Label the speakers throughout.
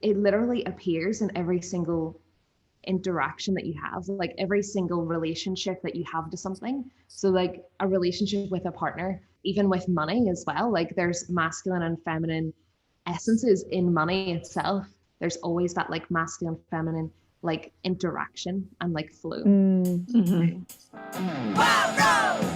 Speaker 1: it literally appears in every single interaction that you have, like every single relationship that you have to something. So like a relationship with a partner, even with money as well, like there's masculine and feminine essences in money itself. There's always that like masculine, feminine, like interaction and like flow.
Speaker 2: Mm-hmm.
Speaker 3: Wow, Rose!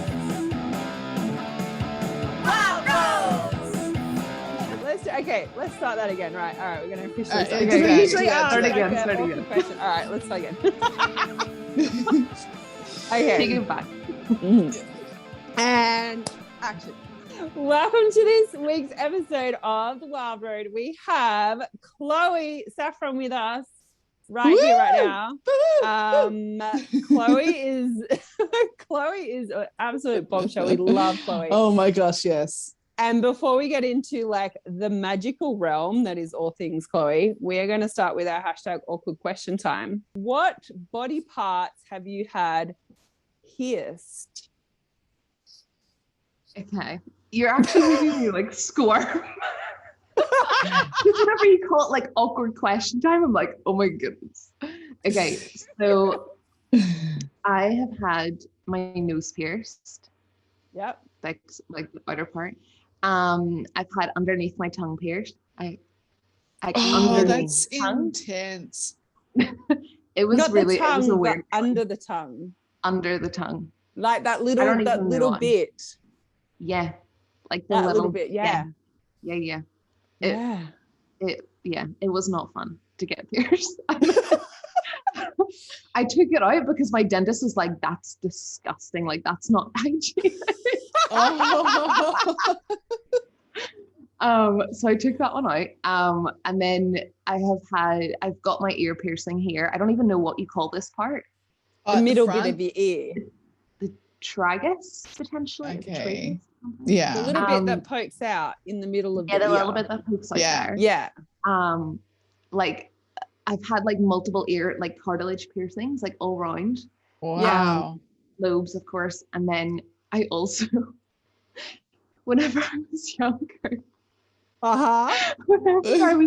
Speaker 3: Let's start that again. Right. All right. We're going to officially start.
Speaker 2: Okay,
Speaker 3: We usually
Speaker 1: yeah,
Speaker 3: ask
Speaker 1: start
Speaker 3: like
Speaker 1: again,
Speaker 3: an
Speaker 1: start
Speaker 3: awkward
Speaker 1: again.
Speaker 3: question. All right. Let's start again. Okay.
Speaker 1: Take it back.
Speaker 3: And action. Welcome to this week's episode of The Wild Road. We have Chloe Saffron with us right here, right now. Chloe is an absolute bombshell. We love Chloe.
Speaker 2: Oh my gosh, yes.
Speaker 3: And before we get into like the magical realm that is all things Chloe, we are going to start with our hashtag awkward question time. What body parts have you had pierced?
Speaker 1: Okay. You're actually making me like squirm. Whenever you call it like awkward question time, I'm like, oh my goodness. Okay, so I have had my nose pierced.
Speaker 3: Yep.
Speaker 1: Like the outer part. I've had underneath my tongue pierced.
Speaker 2: That's intense.
Speaker 1: It was
Speaker 3: Not
Speaker 1: really
Speaker 3: the tongue,
Speaker 1: it was a
Speaker 3: but
Speaker 1: weird
Speaker 3: under the tongue.
Speaker 1: Under the tongue.
Speaker 3: Like that little bit.
Speaker 1: Yeah. Like the
Speaker 3: That
Speaker 1: little
Speaker 3: bit, yeah.
Speaker 1: Yeah. It was not fun to get pierced. I took it out because my dentist was like, that's disgusting. Like, that's not hygienic. So I took that one out. And then I've got my ear piercing here. I don't even know what you call this part.
Speaker 3: The middle bit of your ear.
Speaker 1: The tragus, potentially.
Speaker 2: Okay.
Speaker 1: The
Speaker 2: Yeah.
Speaker 3: little bit that pokes out in the middle of the ear.
Speaker 1: the little bit that pokes out there.
Speaker 3: Yeah.
Speaker 1: Like I've had like multiple ear like cartilage piercings like all around.
Speaker 2: Wow.
Speaker 1: Lobes, of course. And then I also whenever I was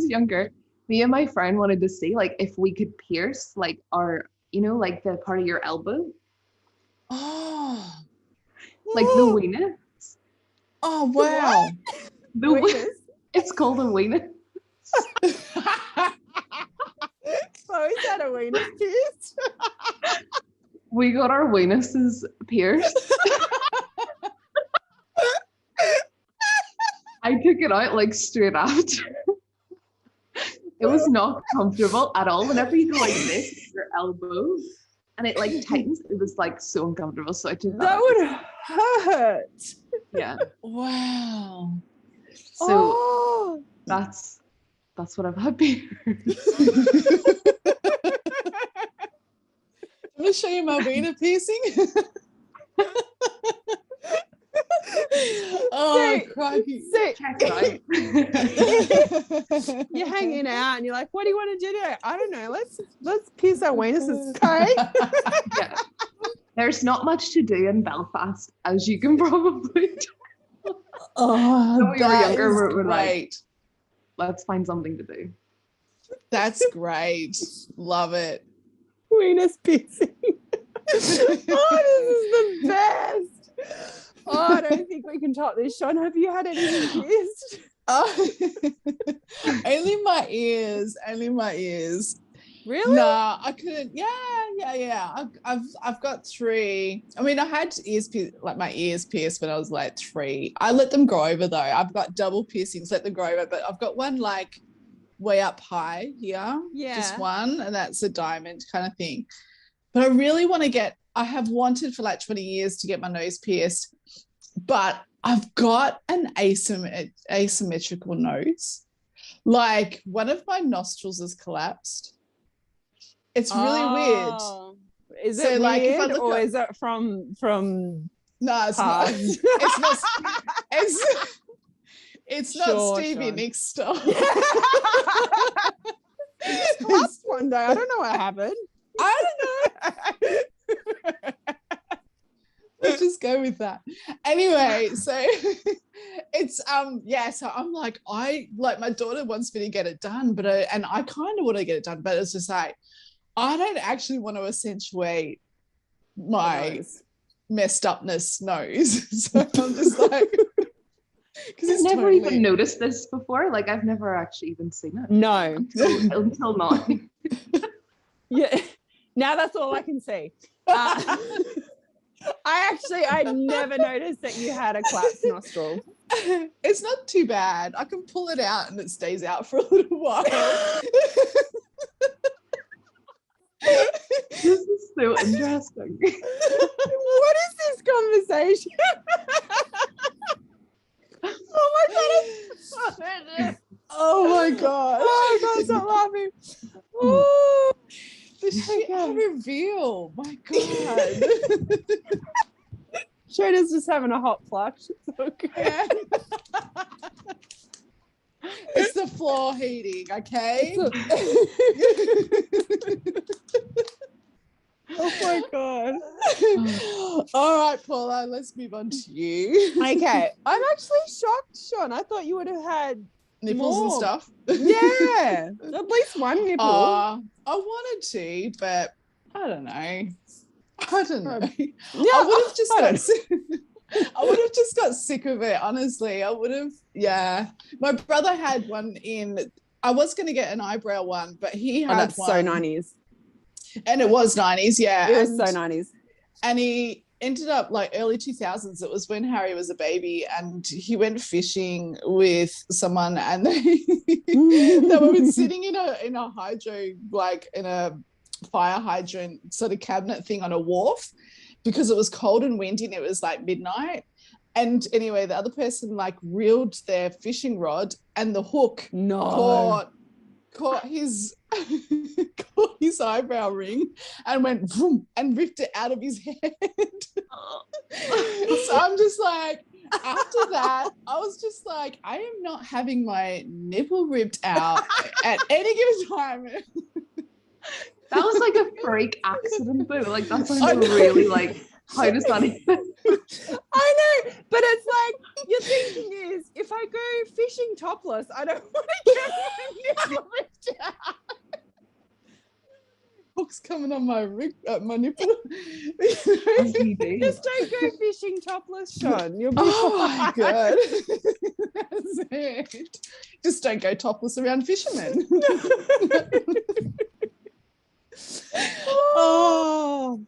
Speaker 1: younger, me and my friend wanted to see like if we could pierce like our, like the part of your elbow.
Speaker 2: Oh.
Speaker 1: Like the weenus.
Speaker 2: Oh wow.
Speaker 1: The weenus? It's called a weenus.
Speaker 3: Chloe's had a weenus pierced.
Speaker 1: We got our weenuses pierced. I took it out like straight after. It was not comfortable at all. Whenever you go like this with your elbow and it like tightens, it was like so uncomfortable. So I took that out.
Speaker 3: Would hurt.
Speaker 1: Yeah.
Speaker 2: Wow.
Speaker 1: So that's what I've had pierced.
Speaker 2: Let me show you my wiener piercing. Oh, crikey.
Speaker 1: Check it out.
Speaker 3: You're hanging out and you're like, what do you want to do today? I don't know. Let's pierce our weenuses. Okay.
Speaker 1: Yeah. There's not much to do in Belfast, as you can probably tell.
Speaker 2: Oh,
Speaker 1: when we were younger, we're
Speaker 2: great.
Speaker 1: Like, let's find something to do.
Speaker 2: That's great. Love it.
Speaker 3: Weenus piercing. Oh, this is the best. Oh, I don't think we can top this. Sean, have you had anything pierced?
Speaker 2: Oh. Only my ears.
Speaker 3: Really?
Speaker 2: No, I couldn't. Yeah. I've got 3. I mean, I had my ears pierced when I was like 3. I let them grow over though. I've got double piercings, let them grow over, but I've got one like way up high here.
Speaker 3: Yeah.
Speaker 2: Just one, and that's a diamond kind of thing. But I really want to I have wanted for like 20 years to get my nose pierced, but I've got an asymmetrical nose. Like one of my nostrils is collapsed. It's really weird.
Speaker 3: Is
Speaker 2: So,
Speaker 3: it
Speaker 2: like, if I
Speaker 3: weird,
Speaker 2: look
Speaker 3: or
Speaker 2: up-
Speaker 3: is it from
Speaker 2: No, it's not.
Speaker 3: past?
Speaker 2: It's not. It's not
Speaker 3: Sure,
Speaker 2: Stevie
Speaker 3: Sean.
Speaker 2: Nicks style.
Speaker 3: Collapsed one day. I don't know what happened.
Speaker 2: I don't know. Let's just go with that. Anyway, so it's yeah, so I'm like, I like my daughter wants me to get it done, but and I kind of want to get it done, but it's just like I don't actually want to accentuate my messed upness nose. So I'm just like, because
Speaker 1: I've never even noticed this before. Like I've never actually even seen it.
Speaker 3: No.
Speaker 1: Until now.
Speaker 3: Yeah. Now that's all I can see. I never noticed that you had a collapsed nostril.
Speaker 2: It's not too bad. I can pull it out and it stays out for a little while.
Speaker 1: This is so interesting.
Speaker 3: What is this conversation?
Speaker 2: Oh my god.
Speaker 3: Oh my god, stop laughing. Oh,
Speaker 2: the shit I reveal. My god.
Speaker 3: Shonah's just having a hot flush. It's okay.
Speaker 2: It's the floor heating, okay?
Speaker 3: Oh my god.
Speaker 2: All right, Paula, let's move on to you.
Speaker 3: Okay. I'm actually shocked, Sean. I thought you would have had
Speaker 2: nipples
Speaker 3: more.
Speaker 2: And stuff.
Speaker 3: Yeah. At least one nipple.
Speaker 2: I wanted to, but I don't know. I would have just got sick of it, honestly. I would have, yeah. My brother had one I was going to get an eyebrow one, but he had
Speaker 3: that's
Speaker 2: one.
Speaker 3: So 90s.
Speaker 2: And it was 90s, yeah.
Speaker 3: It was so 90s.
Speaker 2: And he ended up like early 2000s. It was when Harry was a baby, and he went fishing with someone, and they were sitting in a hydro, like in a fire hydrant sort of cabinet thing on a wharf, because it was cold and windy and it was like midnight. And anyway, the other person like reeled their fishing rod, and the hook caught his eyebrow ring and went vroom, and ripped it out of his head. So I'm just like, after that, I was just like, I am not having my nipple ripped out at any given time.
Speaker 1: That was like a freak accident though. Like that sounds really like, how does that even?
Speaker 3: I know, but it's like your thinking is, if I go fishing topless, I don't want to get my nipple ripped out.
Speaker 2: Hook's coming on my nipple.
Speaker 3: Just don't go fishing topless, Sean. You'll be
Speaker 2: my god. That's it. Just don't go topless around fishermen.
Speaker 3: Oh,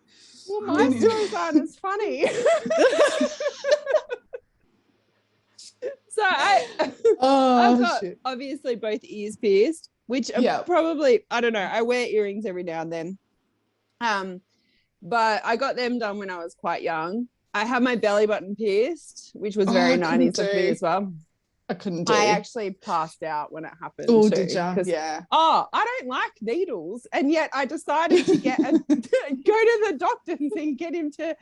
Speaker 3: well, my stories aren't as funny. So I've got obviously both ears pierced, which are probably, I don't know, I wear earrings every now and then. But I got them done when I was quite young. I had my belly button pierced, which was very 90s of me as well.
Speaker 2: I couldn't do.
Speaker 3: I actually passed out when it happened.
Speaker 2: Oh, did you? Yeah.
Speaker 3: Oh, I don't like needles, and yet I decided to go to the doctor and get him to,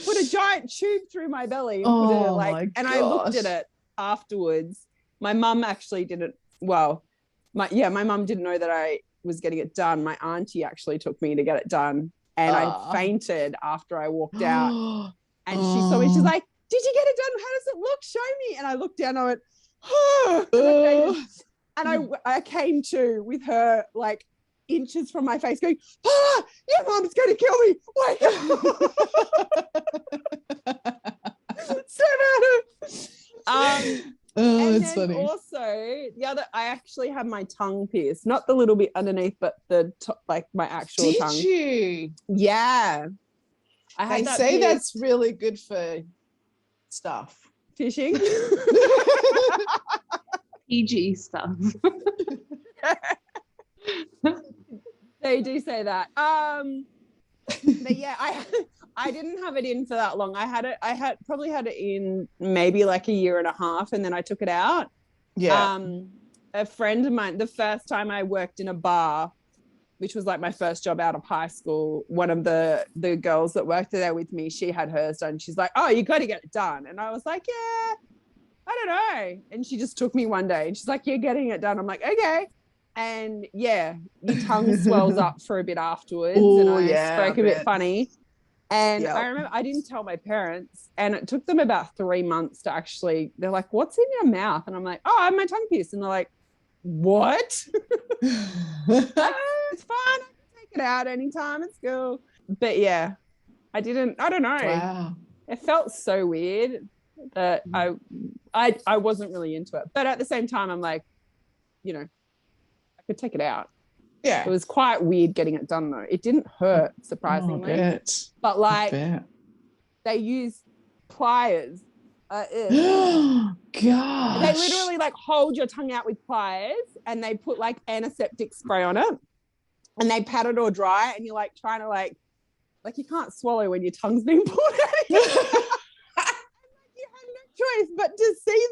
Speaker 3: put a giant tube through my belly and put it like. And I looked at it afterwards. My mum actually didn't. Well, my mum didn't know that I was getting it done. My auntie actually took me to get it done, and I fainted after I walked out. And she saw me. She's like, "Did you get it done? How does it look? Show me." And I looked down. I went, "Oh." And I came to with her like inches from my face, going, "Ah, your mom's going to kill me! Wake up!"
Speaker 2: It's funny.
Speaker 3: Also, I actually had my tongue pierced, not the little bit underneath, but the top, like my actual tongue.
Speaker 2: Did you?
Speaker 3: Yeah.
Speaker 2: They say that's really good for stuff.
Speaker 3: Fishing.
Speaker 1: PG stuff.
Speaker 3: They do say that. But yeah, I didn't have it in for that long. I probably had it in maybe like a year and a half, and then I took it out.
Speaker 2: Yeah.
Speaker 3: A friend of mine, the first time I worked in a bar, which was like my first job out of high school, one of the girls that worked there with me, she had hers done. She's like, "Oh, you got to get it done." And I was like, "Yeah, I don't know." And she just took me one day and she's like, "You're getting it done." I'm like, "Okay." And yeah, your tongue swells up for a bit afterwards.
Speaker 2: Ooh,
Speaker 3: and I spoke a bit funny. And
Speaker 2: Yep.
Speaker 3: I remember I didn't tell my parents, and it took them about 3 months to actually, they're like, what's in your mouth? And I'm like, oh, I have my tongue pierced. And they're like, what? Like, it's fine. I can take it out anytime. It's cool. But yeah, I don't know.
Speaker 2: Wow.
Speaker 3: It felt so weird that I wasn't really into it. But at the same time, I'm like, you know, I could take it out.
Speaker 2: Yeah.
Speaker 3: It was quite weird getting it done though. It didn't hurt, surprisingly.
Speaker 2: Oh, I bet.
Speaker 3: But like they use pliers.
Speaker 2: Gosh.
Speaker 3: They literally like hold your tongue out with pliers and they put like antiseptic spray on it and they pat it all dry and you're like trying to like you can't swallow when your tongue's being pulled out. You have no choice but to see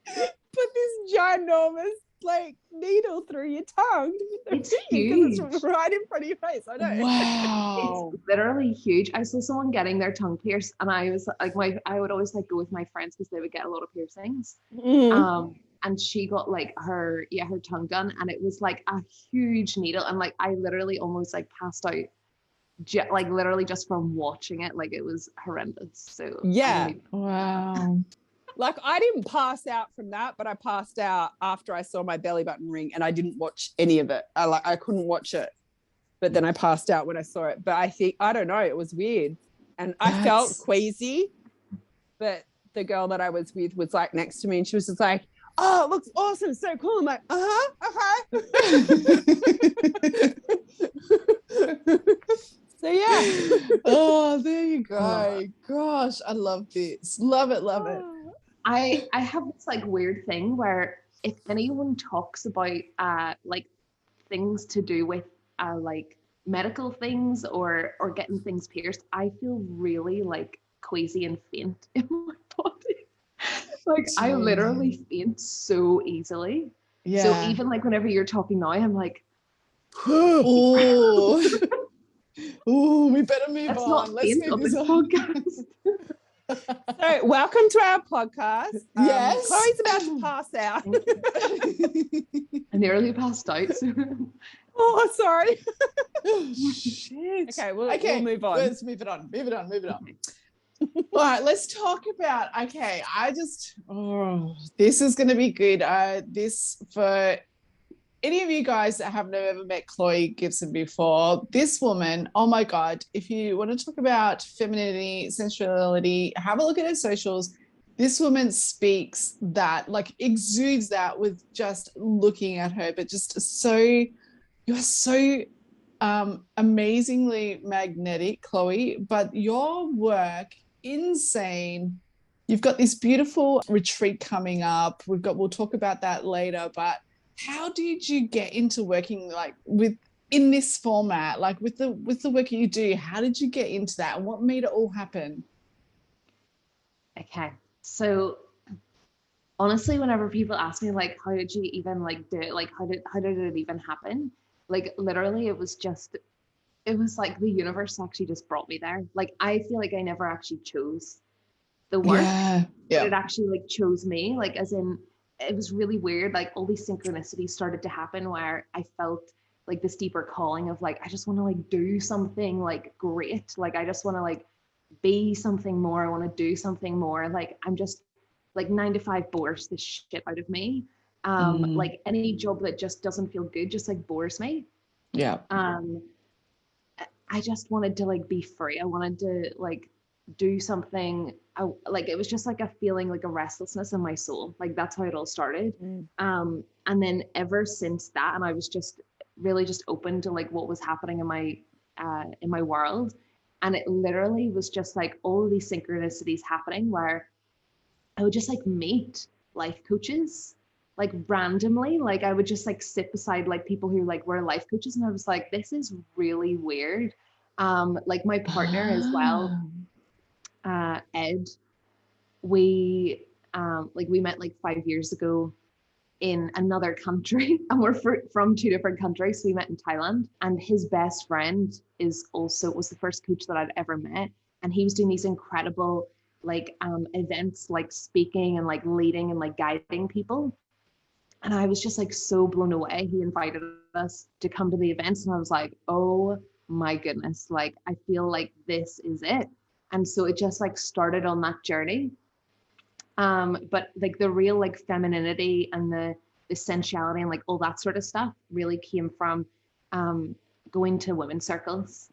Speaker 3: put this ginormous like needle through your tongue.
Speaker 1: It's huge.
Speaker 3: It's right in front of your face. I know.
Speaker 2: Wow.
Speaker 1: It's literally huge. I saw someone getting their tongue pierced, and I was like, I would always like go with my friends because they would get a lot of piercings. And she got like her tongue done, and it was like a huge needle, and like I literally almost like passed out, like literally just from watching it. Like it was horrendous. So
Speaker 3: yeah,
Speaker 2: wow.
Speaker 3: Like I didn't pass out from that, but I passed out after I saw my belly button ring and I didn't watch any of it. I couldn't watch it, but then I passed out when I saw it. But I don't know, it was weird. And I felt queasy, but the girl that I was with was like next to me and she was just like, oh, it looks awesome, so cool. I'm like, okay. So yeah.
Speaker 2: Oh, there you go. Gosh, I love this. Love it.
Speaker 1: I have this like weird thing where if anyone talks about like things to do with like medical things or getting things pierced, I feel really like queasy and faint in my body. Like I literally faint so easily.
Speaker 2: Yeah.
Speaker 1: So even like whenever you're talking now, I'm like,
Speaker 2: oh, we better move
Speaker 1: that's
Speaker 2: on.
Speaker 1: not
Speaker 2: Let's move this
Speaker 1: podcast.
Speaker 3: So welcome to our podcast.
Speaker 2: Yes.
Speaker 3: Chloe's about to pass out.
Speaker 1: I nearly passed out.
Speaker 3: Oh, sorry.
Speaker 2: Oh, shit.
Speaker 3: Okay, we'll move on.
Speaker 2: Let's move it on. All right, let's talk about, this is going to be good. This, for any of you guys that have never met Chloe Gibson before, this woman, oh my God, if you want to talk about femininity, sensuality, have a look at her socials. This woman speaks that, like exudes that with just looking at her, but just you're so amazingly magnetic, Chloe, but your work, insane. You've got this beautiful retreat coming up. We'll talk about that later, but how did you get into working like in this format, like with the work that you do? How did you get into that and what made it all happen?
Speaker 1: Okay, so honestly, whenever people ask me like, how did you even like do it? Like, how did it even happen? Like literally, it was like the universe actually just brought me there. Like I feel like I never actually chose the work.
Speaker 2: Yeah.
Speaker 1: It actually like chose me. Like as in, it was really weird. Like all these synchronicities started to happen where I felt like this deeper calling of like, I just want to like do something like great. Like I just want to like be something more. I want to do something more. Like I'm just like 9 to 5 bores the shit out of me. Like any job that just doesn't feel good just like bores me.
Speaker 2: Yeah.
Speaker 1: I just wanted to like be free. I wanted to like do something. Like it was just like a feeling, like a restlessness in my soul. Like that's how it all started. And then ever since that, and I was just really just open to like what was happening in my world. And it literally was just like all of these synchronicities happening where I would just like meet life coaches like randomly. Like I would just like sit beside like people who like were life coaches, and I was like, this is really weird. Like my partner as well, Ed, we met like 5 years ago in another country, and we're from 2 different countries. So we met in Thailand, and his best friend was the first coach that I'd ever met, and he was doing these incredible like events, like speaking and like leading and like guiding people. And I was just like so blown away. He invited us to come to the events, and I was like, oh my goodness, like I feel like this is it. And so it just like started on that journey. But like the real like femininity and the sensuality and like all that sort of stuff really came from going to women's circles.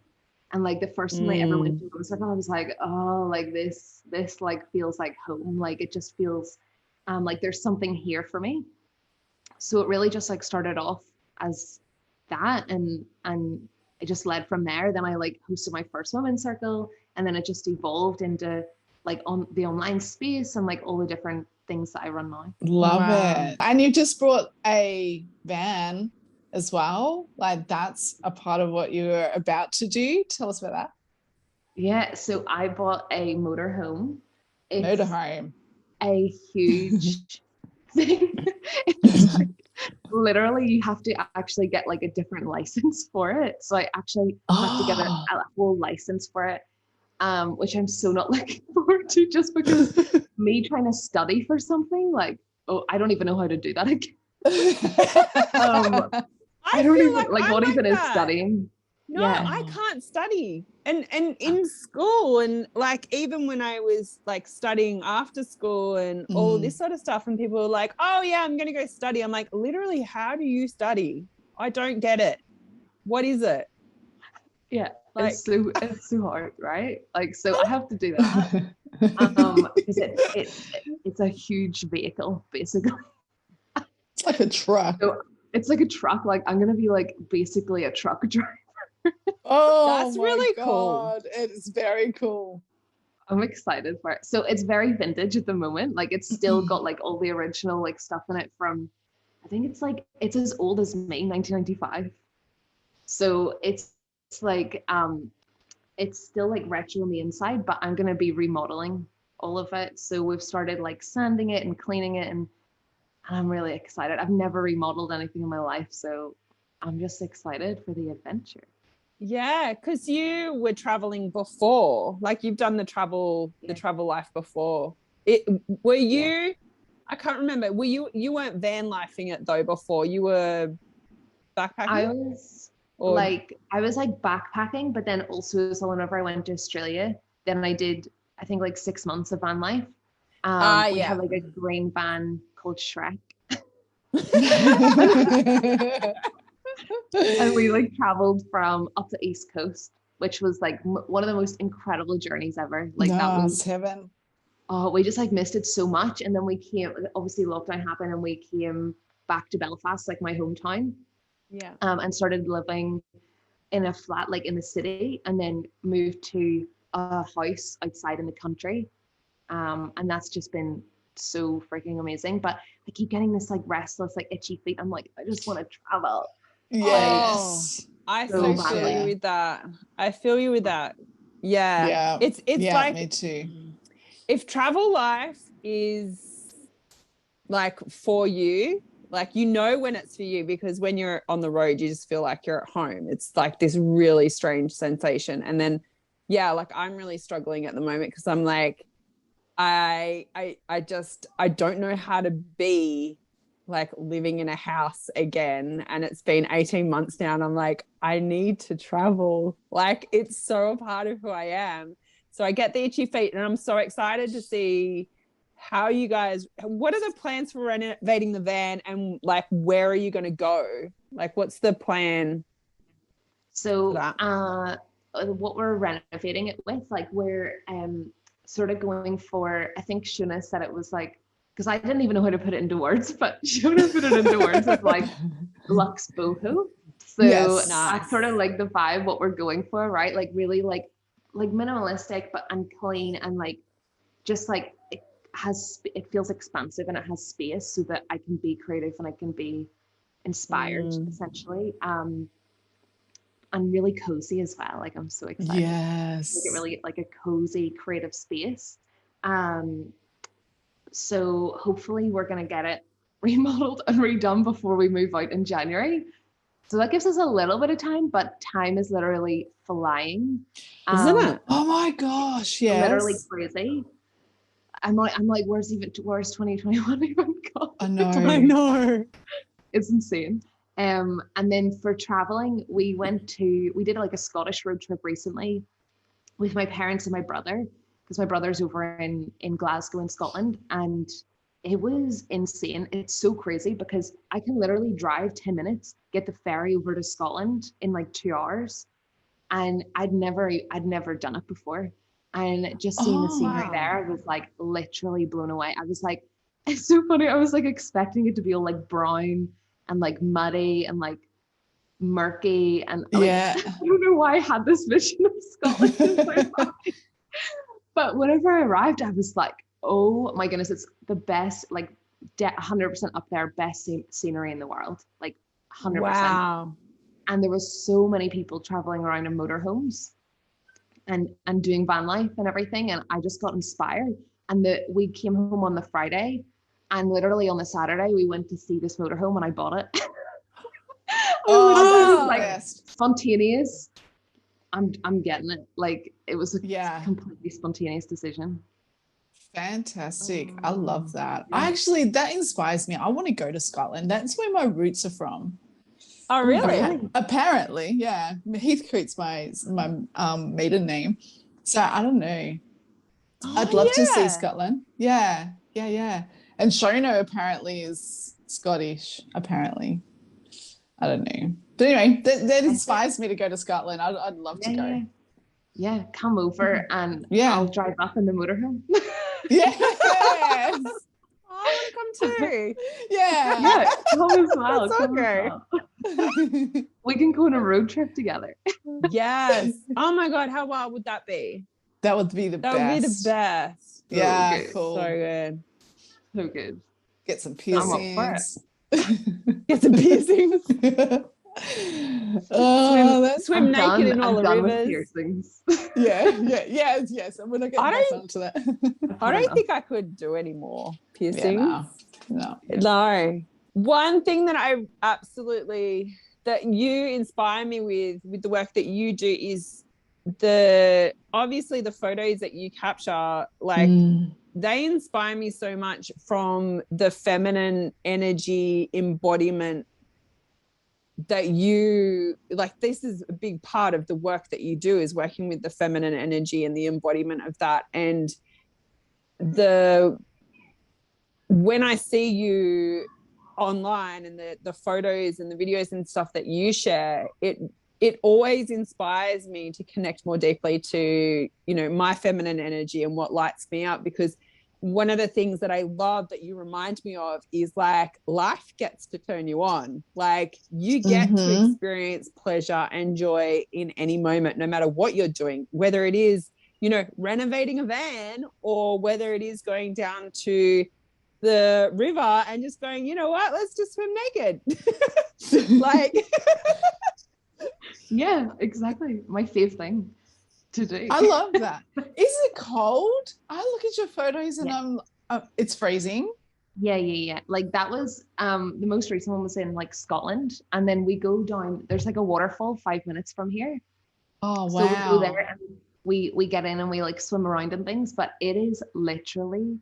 Speaker 1: And like the first time I ever went to a women's circle, I was like, oh, like this like feels like home. Like it just feels like there's something here for me. So it really just like started off as that, and it just led from there. Then I like hosted my first women's circle, and then it just evolved into like on the online space and like all the different things that I run now.
Speaker 2: Love it. And you just brought a van as well. Like that's a part of what you were about to do. Tell us about that.
Speaker 1: Yeah. So I bought a motorhome. It's
Speaker 2: Motorhome.
Speaker 1: a huge thing. It's like, literally you have to actually get like a different license for it. So I actually have to get a whole license for it. Which I'm so not looking forward to, just because me trying to study for something like, oh, I don't even know how to do that again. I don't even like what even is studying.
Speaker 3: No, I can't study. And in school, and like even when I was like studying after school and all this sort of stuff, and people were like, oh yeah, I'm gonna go study. I'm like, literally, how do you study? I don't get it. What is it?
Speaker 1: Yeah. Like, it's so hard, right? Like, so I have to do that because it's a huge vehicle, basically.
Speaker 2: It's like a truck.
Speaker 1: So it's like a truck. Like I'm gonna be like basically a truck driver.
Speaker 2: Oh,
Speaker 3: that's really cool.
Speaker 2: It is very cool.
Speaker 1: I'm excited for it. So it's very vintage at the moment. Like it's still got like all the original like stuff in it from, I think it's as old as me, 1995. So it's like it's still like retro on the inside, but I'm gonna be remodeling all of it. So we've started like sanding it and cleaning it, and I'm really excited. I've never remodeled anything in my life, so I'm just excited for the adventure.
Speaker 3: Yeah, because you were traveling before, like you've done the travel life before. I can't remember, you weren't van lifing it though before, you were backpacking?
Speaker 1: I was like backpacking, but then also so whenever I went to Australia, then I did I think like 6 months of van life. We had like a green van called Shrek. And we like traveled from up the East Coast, which was like one of the most incredible journeys ever. Like that was
Speaker 2: heaven.
Speaker 1: Oh, we just like missed it so much. And then we came, obviously lockdown happened, and we came back to Belfast, like my hometown.
Speaker 3: Yeah.
Speaker 1: And started living in a flat like in the city, and then moved to a house outside in the country. And that's just been so freaking amazing. But I keep getting this like restless, like itchy feet. I'm like, I just want to travel.
Speaker 2: Yes.
Speaker 3: I so feel you with that. I feel you with that. Yeah. It's like
Speaker 2: me too.
Speaker 3: If travel life is like for you, like you know when it's for you, because when you're on the road you just feel like you're at home. It's like this really strange sensation. And then like I'm really struggling at the moment because I'm like I don't know how to be like living in a house again, and it's been 18 months now, and I'm like, I need to travel. Like it's so a part of who I am. So I get the itchy feet, and I'm so excited to see how you guys, what are the plans for renovating the van, and like where are you going to go? Like what's the plan?
Speaker 1: So what we're renovating it with, like we're sort of going for, I think Shonah said it was like, because I didn't even know how to put it into words, but Shonah put it into words of like luxe boho. So that's sort of like the vibe, what we're going for, right? Like really like minimalistic, but and clean, and like just like it feels expansive, and it has space so that I can be creative and I can be inspired essentially. And really cozy as well. Like I'm so excited.
Speaker 2: Yes.
Speaker 1: Like it really like a cozy creative space. So hopefully we're gonna get it remodeled and redone before we move out in January. So that gives us a little bit of time, but time is literally flying.
Speaker 3: Isn't it?
Speaker 2: Oh my gosh, yes.
Speaker 1: Literally crazy. I'm like, where's 2021 even gone?
Speaker 2: I know.
Speaker 1: It's insane. And then for traveling, we did like a Scottish road trip recently with my parents and my brother, because my brother's over in Glasgow in Scotland, and it was insane. It's so crazy because I can literally drive 10 minutes, get the ferry over to Scotland in like 2 hours. And I'd never done it before. And just seeing the scenery there, I was like literally blown away. I was like, it's so funny. I was like expecting it to be all like brown and like muddy and like murky. And like, I don't know why I had this vision of Scotland in my mind. But whenever I arrived, I was like, oh my goodness, it's the best, like 100% up there, best scenery in the world, like 100%.
Speaker 3: Wow.
Speaker 1: And there was so many people traveling around in motorhomes and doing van life and everything. And I just got inspired. And we came home on the Friday, and literally on the Saturday, we went to see this motorhome and I bought it. It was like spontaneous. I'm getting it. Like it was a completely spontaneous decision.
Speaker 2: Fantastic. I love that. That inspires me. I want to go to Scotland. That's where my roots are from.
Speaker 3: Oh, really?
Speaker 2: Apparently, yeah. Heathcote's my maiden name. So I don't know. I'd love to see Scotland. Yeah. And Shonah apparently is Scottish, apparently. I don't know. But anyway, that inspires me to go to Scotland. I'd love to go.
Speaker 1: Yeah, come over and I'll drive up in the motorhome.
Speaker 2: Yes.
Speaker 3: I want to come too.
Speaker 1: Yeah, come as well.
Speaker 3: That's so great.
Speaker 1: Well. We can go on a road trip together.
Speaker 3: Yes. Oh my God, how wild would that be?
Speaker 2: That would be the best.
Speaker 3: That would be the best.
Speaker 2: Yeah,
Speaker 1: so
Speaker 2: cool.
Speaker 3: So good.
Speaker 1: So good.
Speaker 2: Get some piercings.
Speaker 3: Get some piercings. Swim naked in all the rivers.
Speaker 1: Piercings.
Speaker 2: Yes. And we're not getting onto that.
Speaker 3: I don't think I could do any more piercings.
Speaker 2: Yeah,
Speaker 3: No. One thing that I absolutely that you inspire me with the work that you do is obviously the photos that you capture, like they inspire me so much from the feminine energy embodiment that you like. This is a big part of the work that you do, is working with the feminine energy and the embodiment of that. And when I see you online and the photos and the videos and stuff that you share, it always inspires me to connect more deeply to, my feminine energy and what lights me up. Because one of the things that I love that you remind me of is like life gets to turn you on. Like you get to experience pleasure and joy in any moment, no matter what you're doing, whether it is, renovating a van or whether it is going down to the river and just going, you know what, let's just swim naked. Like
Speaker 1: yeah, exactly. My favorite thing to do.
Speaker 2: I love that. Is it cold? I look at your photos and it's freezing.
Speaker 1: Yeah. Like that was the most recent one was in like Scotland, and then we go down. There's like a waterfall 5 minutes from here.
Speaker 2: Oh wow!
Speaker 1: So we go there and we get in and we like swim around and things, but it is literally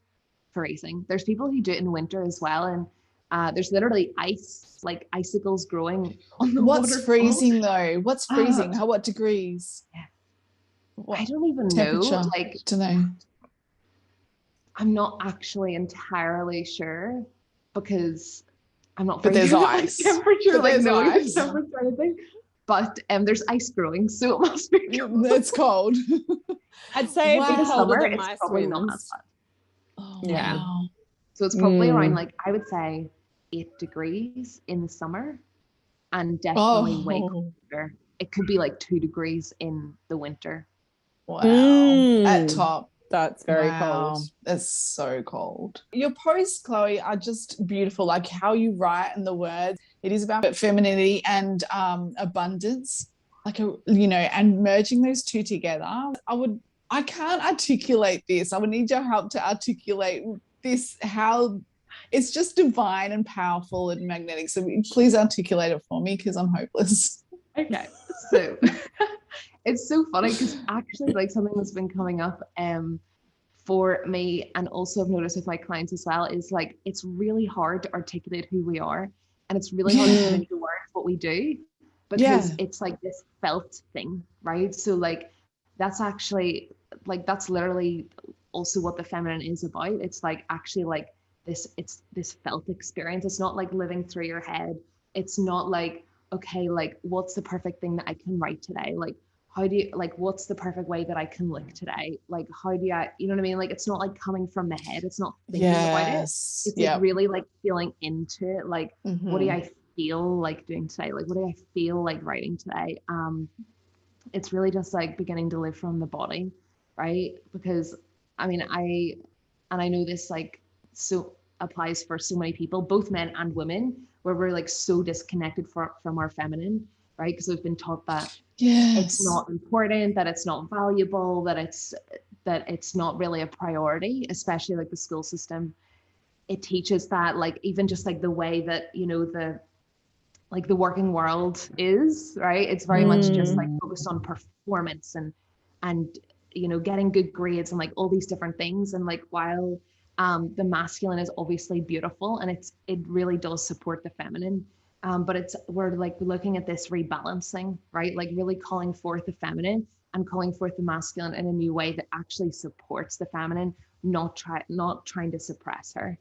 Speaker 1: freezing. There's people who do it in winter as well, and there's literally ice, like icicles growing on the
Speaker 2: What's
Speaker 1: waterfall.
Speaker 2: Freezing though? What's freezing? What degrees?
Speaker 1: Yeah. I don't even
Speaker 2: temperature?
Speaker 1: know. Like,
Speaker 2: to know.
Speaker 1: I'm not actually entirely sure because I'm not.
Speaker 2: But there's
Speaker 1: sure
Speaker 2: ice.
Speaker 1: Temperature,
Speaker 2: like
Speaker 1: no
Speaker 2: ice.
Speaker 1: temperature or anything. But there's ice growing, so it must be cold.
Speaker 2: It's cold.
Speaker 3: I'd say it'd be colder than my
Speaker 1: probably not as bad.
Speaker 2: Oh,
Speaker 3: yeah.
Speaker 2: Wow.
Speaker 1: So it's probably around like I would say 8 degrees in the summer, and definitely way colder. It could be like 2 degrees in the winter.
Speaker 2: Wow. At top.
Speaker 3: That's very cold.
Speaker 2: That's so cold. Your posts, Chloe, are just beautiful. Like how you write and the words. It is about femininity and abundance, and merging those two together. I can't articulate this. I would need your help to articulate this, how it's just divine and powerful and magnetic. So please articulate it for me because I'm hopeless.
Speaker 1: Okay. So it's so funny because actually like something that's been coming up for me, and also I've noticed with my clients as well, is like it's really hard to articulate who we are And it's really hard to put into words what we do, because it's like this felt thing, right? So like that's actually like, that's literally also what the feminine is about. It's like actually like it's this felt experience. It's not like living through your head. It's not like, okay, like what's the perfect thing that I can write today? Like how do you, like what's the perfect way that I can look today? Like how do I, you know what I mean? Like it's not like coming from the head. It's not thinking about it. It's like really like feeling into it. Like what do I feel like doing today? Like what do I feel like writing today? It's really just like beginning to live from the body, right? Because I mean, I know this like so applies for so many people, both men and women, where we're like so disconnected from our feminine, right? Because we've been taught that it's not important, that it's not valuable, that it's not really a priority, especially like the school system. It teaches that, like even just like the way that, you know, the like the working world is, right? It's very much just like focused on performance and you know, getting good grades and like all these different things. And like while the masculine is obviously beautiful and it really does support the feminine, but we're like looking at this rebalancing, right? Like really calling forth the feminine and calling forth the masculine in a new way that actually supports the feminine, not trying to suppress her.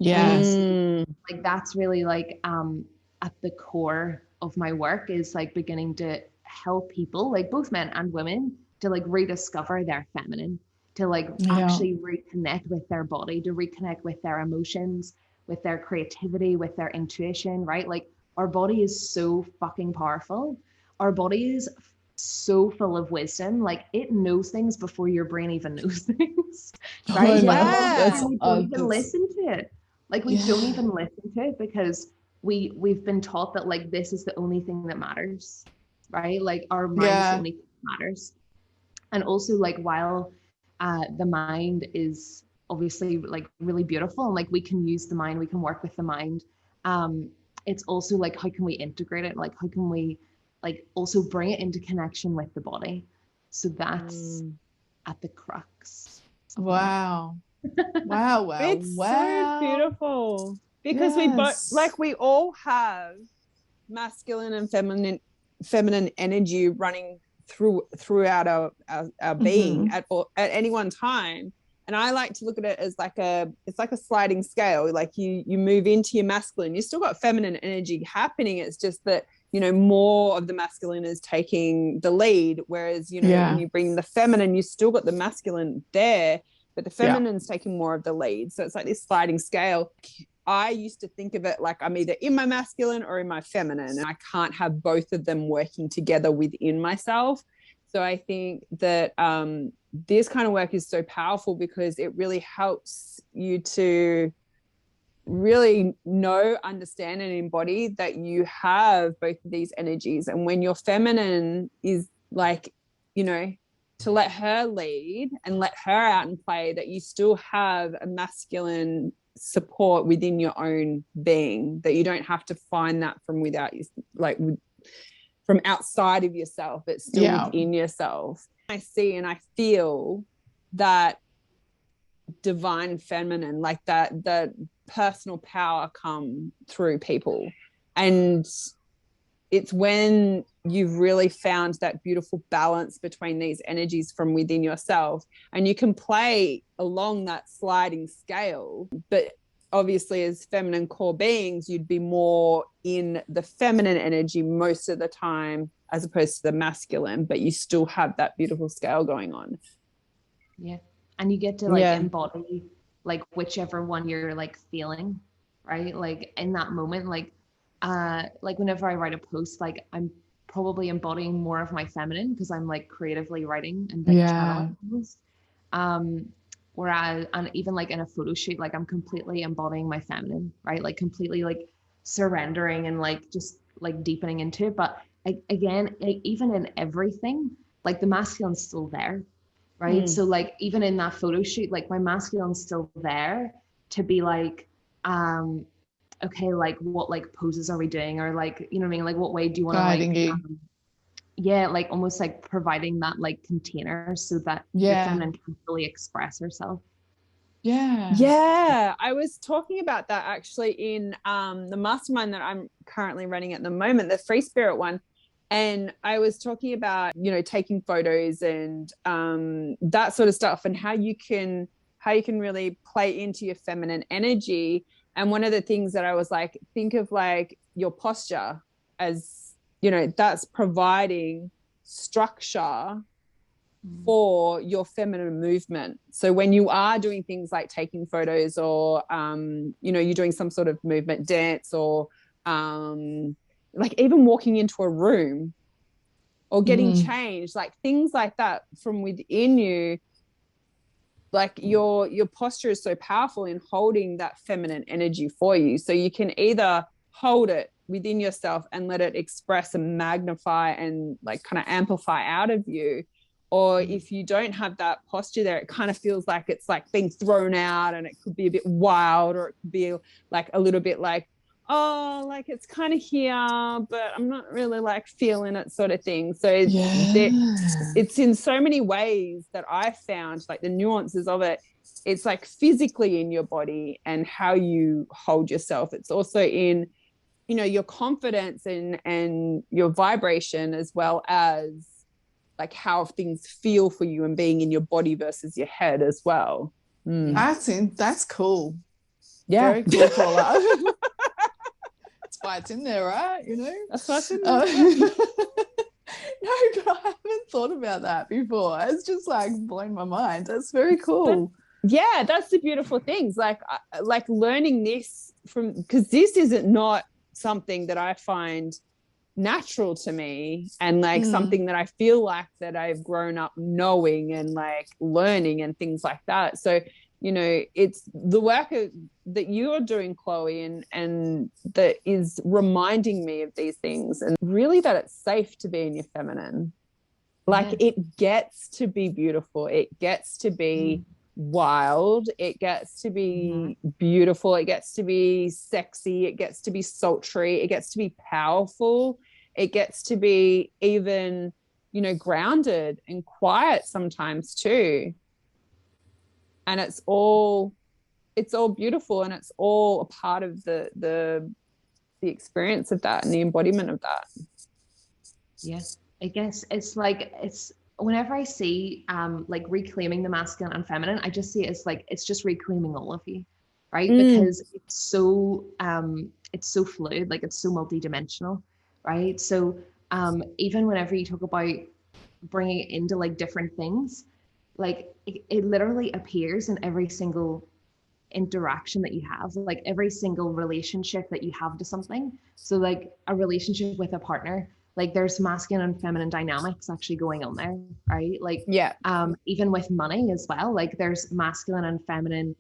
Speaker 1: Like that's really like at the core of my work, is like beginning to help people, like both men and women, to like rediscover their feminine, to like actually reconnect with their body, to reconnect with their emotions, with their creativity, with their intuition, right? Like our body is so fucking powerful. Our body is so full of wisdom. Like it knows things before your brain even knows things, right? We don't even listen to it. Like we don't even listen to it because we've been taught that like this is the only thing that matters, right? Like our mind is the only thing that matters. And also like while the mind is obviously like really beautiful and like we can use the mind, we can work with the mind, it's also like how can we integrate it? Like how can we like also bring it into connection with the body? So that's at the crux.
Speaker 2: Wow.
Speaker 3: It's so beautiful, because we both, like we all have masculine and feminine energy running throughout our being at any one time. And I like to look at it as like it's like a sliding scale. Like you move into your masculine, you still got feminine energy happening. It's just that, you know, more of the masculine is taking the lead, whereas, you know, when you bring the feminine, you still got the masculine there, but the feminine's taking more of the lead. So it's like this sliding scale. I used to think of it like I'm either in my masculine or in my feminine, and I can't have both of them working together within myself. So I think that this kind of work is so powerful because it really helps you to really know, understand, and embody that you have both of these energies. And when your feminine is like, you know, to let her lead and let her out and play, that you still have a masculine support within your own being, that you don't have to find that from without you, like from outside of yourself. It's still within yourself. I see and I feel that divine feminine, like that personal power come through people. And it's when you've really found that beautiful balance between these energies from within yourself, and you can play along that sliding scale. But obviously as feminine core beings, you'd be more in the feminine energy most of the time as opposed to the masculine, but you still have that beautiful scale going on.
Speaker 1: Yeah. And you get to like embody like whichever one you're like feeling, right? Like in that moment, like whenever I write a post, like I'm probably embodying more of my feminine because I'm like creatively writing and like channeling things. Whereas, and even like in a photo shoot, like I'm completely embodying my feminine, right? Like completely like surrendering and like just like deepening into it. But again, like, even in everything, like the masculine's still there, right? So like even in that photo shoot, like my masculine's still there to be like, okay, like what like poses are we doing, or like, you know what I mean, like what way do you want to like like almost like providing that like container so that the feminine can fully express herself.
Speaker 3: Yeah, I was talking about that actually in the mastermind that I'm currently running at the moment, the Free Spirit one. And I was talking about, taking photos and that sort of stuff, and how you can really play into your feminine energy. And one of the things that I was like, think of like your posture as, that's providing structure for your feminine movement. So when you are doing things like taking photos, or you're doing some sort of movement, dance, or like even walking into a room or getting changed, like things like that from within you, like your posture is so powerful in holding that feminine energy for you. So you can either hold it within yourself and let it express and magnify and like kind of amplify out of you. Or if you don't have that posture there, it kind of feels like it's like being thrown out, and it could be a bit wild, or it could be like a little bit like, oh, like it's kind of here, but I'm not really like feeling it, sort of thing. So it's in so many ways that I found like the nuances of it. It's like physically in your body and how you hold yourself. It's also in, your confidence and your vibration, as well as like how things feel for you and being in your body versus your head as well.
Speaker 2: That's cool.
Speaker 3: Yeah.
Speaker 2: Very cool, Paula. That's why it's in there, right?
Speaker 3: That's why it's in there.
Speaker 2: No, but I haven't thought about that before. It's just like blown my mind. That's very cool.
Speaker 3: Yeah, that's the beautiful things. Like learning this because this isn't not something that I find natural to me, and like something that I feel like that I've grown up knowing and like learning and things like that. So it's the work that you're doing, Chloe, and that is reminding me of these things, and really that it's safe to be in your feminine. Like it gets to be beautiful, it gets to be wild, it gets to be beautiful, it gets to be sexy, it gets to be sultry, it gets to be powerful, it gets to be even grounded and quiet sometimes too. And it's all beautiful, and it's all a part of the experience of that and the embodiment of that.
Speaker 1: I guess it's whenever I see like reclaiming the masculine and feminine, I just see it as like it's just reclaiming all of you, right? Because it's so fluid, like it's so multidimensional, right? So even whenever you talk about bringing it into like different things, like it literally appears in every single interaction that you have, like every single relationship that you have to something. So like a relationship with a partner, like there's masculine and feminine dynamics actually going on there, right? Like even with money as well, like there's masculine and feminine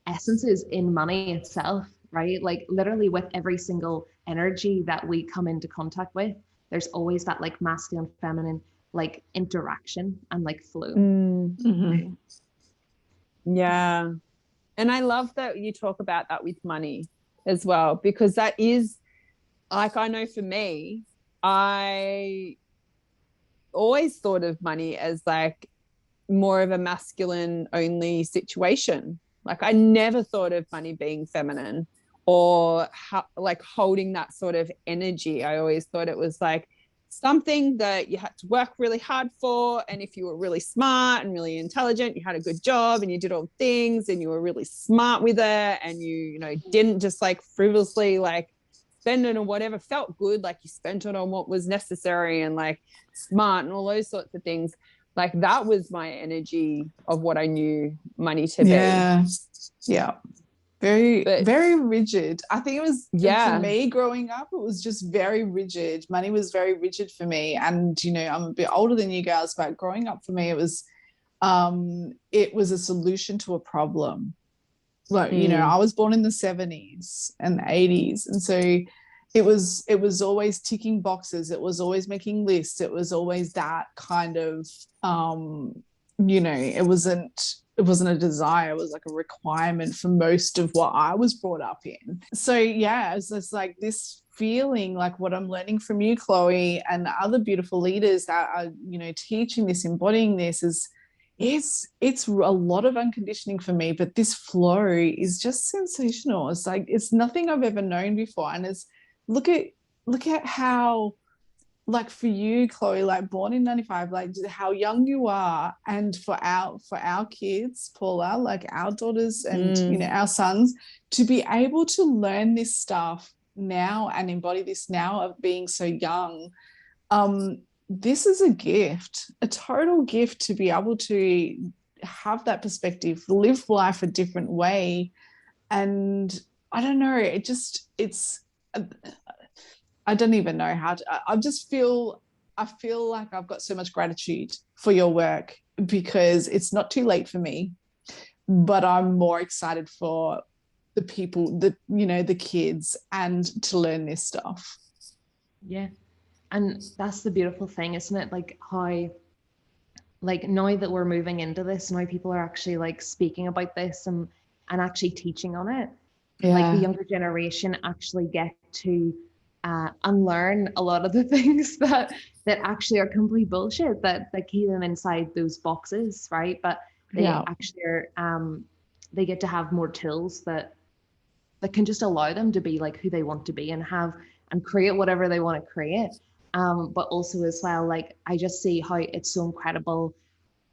Speaker 1: essences in money itself, right? Like literally with every single energy that we come into contact with, there's always that like masculine feminine like interaction and like flow.
Speaker 3: Yeah. And I love that you talk about that with money as well, because that is like, I know for me, I always thought of money as like more of a masculine only situation. Like I never thought of money being feminine or like holding that sort of energy. I always thought it was like something that you had to work really hard for, and if you were really smart and really intelligent, you had a good job and you did all things and you were really smart with it, and you didn't just like frivolously like spend it on whatever felt good, like you spent it on what was necessary and like smart and all those sorts of things. Like that was my energy of what I knew money to be.
Speaker 2: Yeah. Very rigid. I think it was, for me growing up, it was just very rigid. Money was very rigid for me. And, I'm a bit older than you guys, but growing up for me, it was a solution to a problem. Like, I was born in the 70s and 80s. And so it was always ticking boxes. It was always making lists. It was always that kind of, it wasn't a desire. It was like a requirement for most of what I was brought up in. So it's like this feeling, like what I'm learning from you, Chloe, and other beautiful leaders that are, teaching this, embodying this, is it's a lot of unconditioning for me, but this flow is just sensational. It's like it's nothing I've ever known before. And it's look at how, like for you, Chloe, like born in 95, like how young you are, and for our kids, Paula, like our daughters and our sons, to be able to learn this stuff now and embody this now of being so young. This is a gift, a total gift, to be able to have that perspective, live life a different way. And I don't know, I don't even know how to, I feel like I've got so much gratitude for your work, because it's not too late for me, but I'm more excited for the people, the kids, and to learn this stuff.
Speaker 1: Yeah. And that's the beautiful thing, isn't it? Like how, like now that we're moving into this, now people are actually like speaking about this and actually teaching on it.
Speaker 2: Yeah.
Speaker 1: Like the younger generation actually get to unlearn a lot of the things that actually are complete bullshit that keep them inside those boxes, right? But they actually are, they get to have more tools that can just allow them to be like who they want to be and have and create whatever they want to create. But also as well, like I just see how it's so incredible.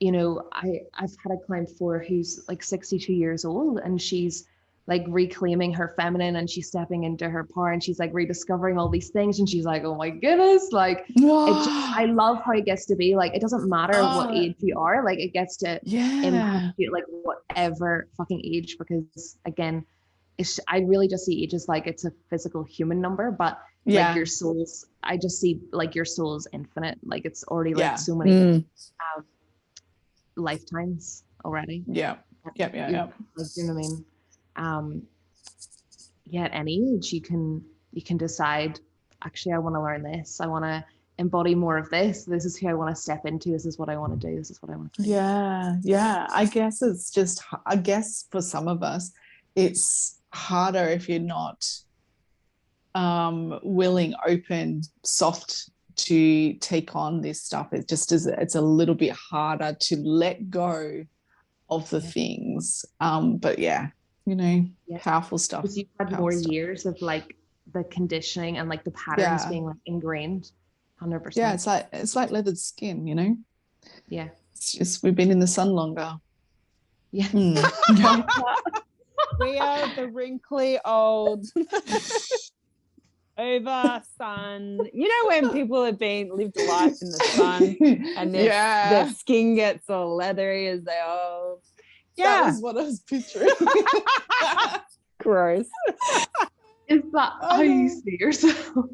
Speaker 1: You know, I've had a client before who's like 62 years old, and she's like reclaiming her feminine, and she's stepping into her power, and she's like rediscovering all these things, and she's like, oh my goodness, like I love how it gets to be like, it doesn't matter what age you are, like it gets to impact you like whatever fucking age, because again, I really just see age as like it's a physical human number, but like your soul's, I just see like your soul is infinite, like it's already like so many lifetimes already.
Speaker 2: Like,
Speaker 1: you know what I mean? At any age you can decide, actually I want to learn this, I want to embody more of this is who I want to step into, this is what I want to do, this is what I want to do.
Speaker 2: I guess it's just, I guess for some of us it's harder if you're not willing, open, soft to take on this stuff. It just is, it's a little bit harder to let go of the things, but powerful stuff,
Speaker 1: because you've had more years of like the conditioning and like the patterns being like ingrained. 100%.
Speaker 2: It's like leathered skin, it's just we've been in the sun longer.
Speaker 3: We are the wrinkly old over sun. You know when people have lived life in the sun and their skin gets all leathery as they old.
Speaker 2: That was what I was picturing.
Speaker 3: Gross.
Speaker 1: Is that how you see yourself?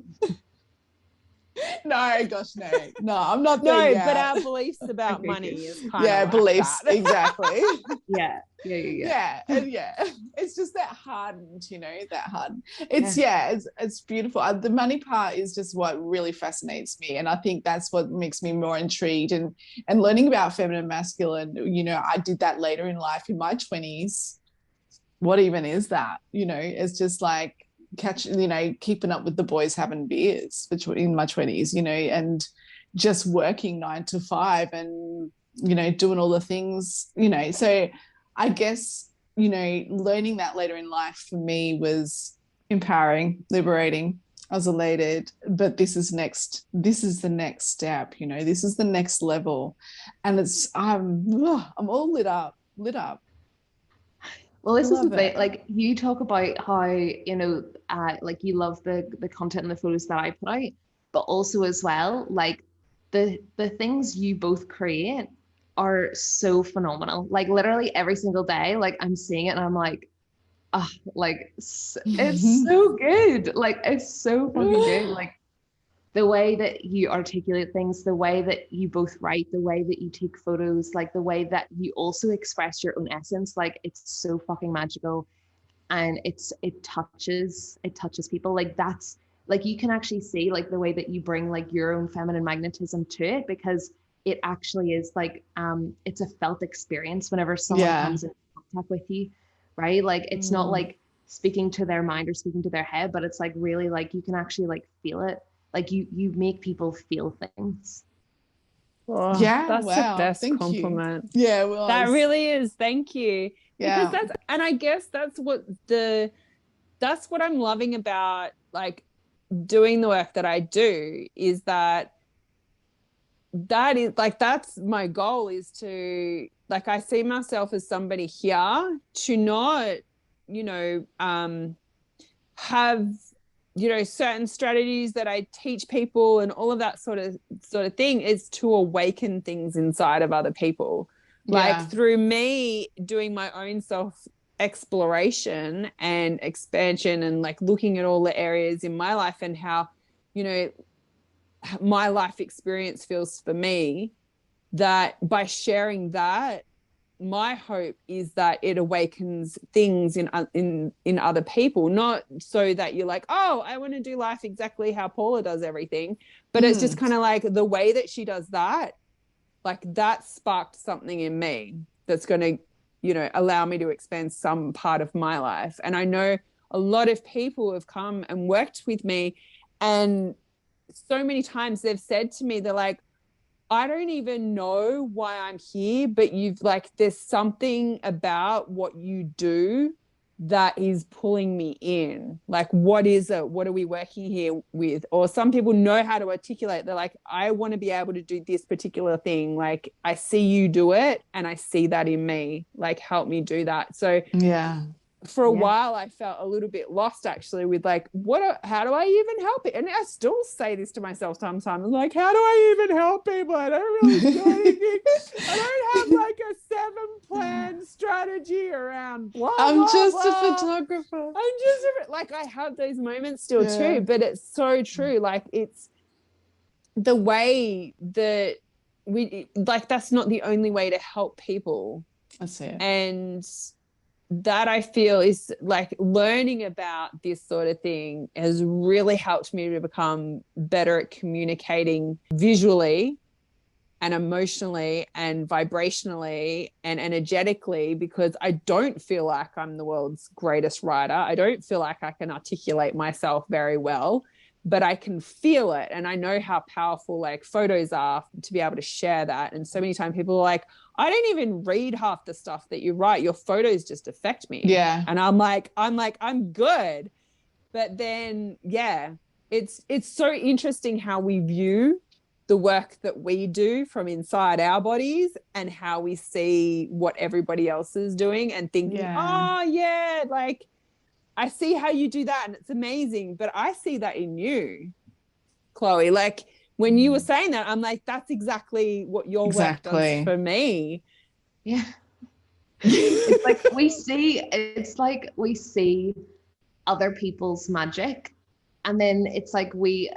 Speaker 2: No, gosh, no, I'm not there yet.
Speaker 3: But our beliefs about money is kind of like
Speaker 2: beliefs,
Speaker 3: that.
Speaker 2: Exactly.
Speaker 1: Yeah.
Speaker 2: It's just that hardened, that hardened. It's beautiful. The money part is just what really fascinates me, and I think that's what makes me more intrigued. And learning about feminine, masculine, I did that later in life in my 20s. What even is that? It's just like keeping up with the boys having beers in my 20s, and just working 9 to 5 and, doing all the things, so I guess, learning that later in life for me was empowering, liberating. I was elated, but this is the next step, this is the next level. And I'm all lit up.
Speaker 1: Well, this is the thing, like you talk about how, like you love the content and the photos that I put out, but also as well, like the things you both create are so phenomenal. Like literally every single day, like I'm seeing it and I'm like, it's so good. Like it's so fucking good. Like the way that you articulate things, the way that you both write, the way that you take photos, like the way that you also express your own essence, like it's so fucking magical. And it touches people. Like that's like, you can actually see like the way that you bring like your own feminine magnetism to it, because it actually is like, it's a felt experience whenever someone comes in contact with you, right? Like it's not like speaking to their mind or speaking to their head, but it's like really like you can actually like feel it. Like you make people feel things.
Speaker 3: Oh,
Speaker 2: Yeah,
Speaker 3: that's the
Speaker 2: wow.
Speaker 3: best
Speaker 2: Thank
Speaker 3: compliment.
Speaker 2: you. Yeah, well,
Speaker 3: That really is. Thank you.
Speaker 2: Yeah.
Speaker 3: Because and I guess that's what I'm loving about like doing the work that I do, is that is like, that's my goal, is to, like, I see myself as somebody here to not, have, certain strategies that I teach people and all of that sort of thing, is to awaken things inside of other people. Like, through me doing my own self exploration and expansion, and like looking at all the areas in my life and how, my life experience feels for me, that by sharing that, my hope is that it awakens things in other people, not so that you're like, oh, I want to do life exactly how Paula does everything, but it's just kind of like the way that she does that, like that sparked something in me that's going to, allow me to expand some part of my life. And I know a lot of people have come and worked with me, and so many times they've said to me, they're like, I don't even know why I'm here, but there's something about what you do that is pulling me in. Like, what is it? What are we working here with? Or some people know how to articulate. They're like, I want to be able to do this particular thing. Like, I see you do it and I see that in me. Like, help me do that. So
Speaker 2: yeah.
Speaker 3: For a while, I felt a little bit lost, actually, with like, how do I even help it? And I still say this to myself sometimes. I'm like, how do I even help people? I don't really do anything. I don't have like a 7-plan strategy around blah,
Speaker 2: I'm
Speaker 3: blah,
Speaker 2: just
Speaker 3: blah.
Speaker 2: a photographer.
Speaker 3: Like, I have those moments still too, but it's so true. Like, it's the way that that's not the only way to help people.
Speaker 2: That's it.
Speaker 3: And that, I feel, is like, learning about this sort of thing has really helped me to become better at communicating visually and emotionally and vibrationally and energetically, because I don't feel like I'm the world's greatest writer. I don't feel like I can articulate myself very well, but I can feel it. And I know how powerful like photos are to be able to share that. And so many times people are like, I don't even read half the stuff that you write. Your photos just affect me.
Speaker 2: Yeah.
Speaker 3: And I'm like, I'm good. But then, it's so interesting how we view the work that we do from inside our bodies and how we see what everybody else is doing and thinking, like, I see how you do that and it's amazing, but I see that in you, Chloe. Like, when you were saying that, I'm like, that's exactly what your work does for me.
Speaker 1: Yeah. It's like we see other people's magic, and then it's like we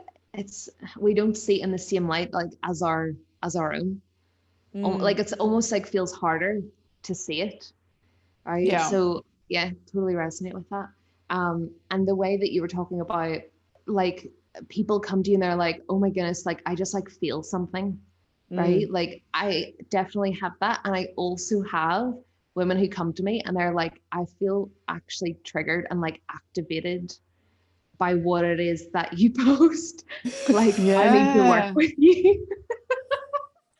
Speaker 1: don't see it in the same light, like as our own. Like, it's almost like feels harder to see it, right?
Speaker 2: Yeah.
Speaker 1: So totally resonate with that. And the way that you were talking about, like, people come to you and they're like, oh my goodness, like, I just like feel something, right? Like, I definitely have that. And I also have women who come to me and they're like, I feel actually triggered and like activated by what it is that you post. Like, I need to work with you.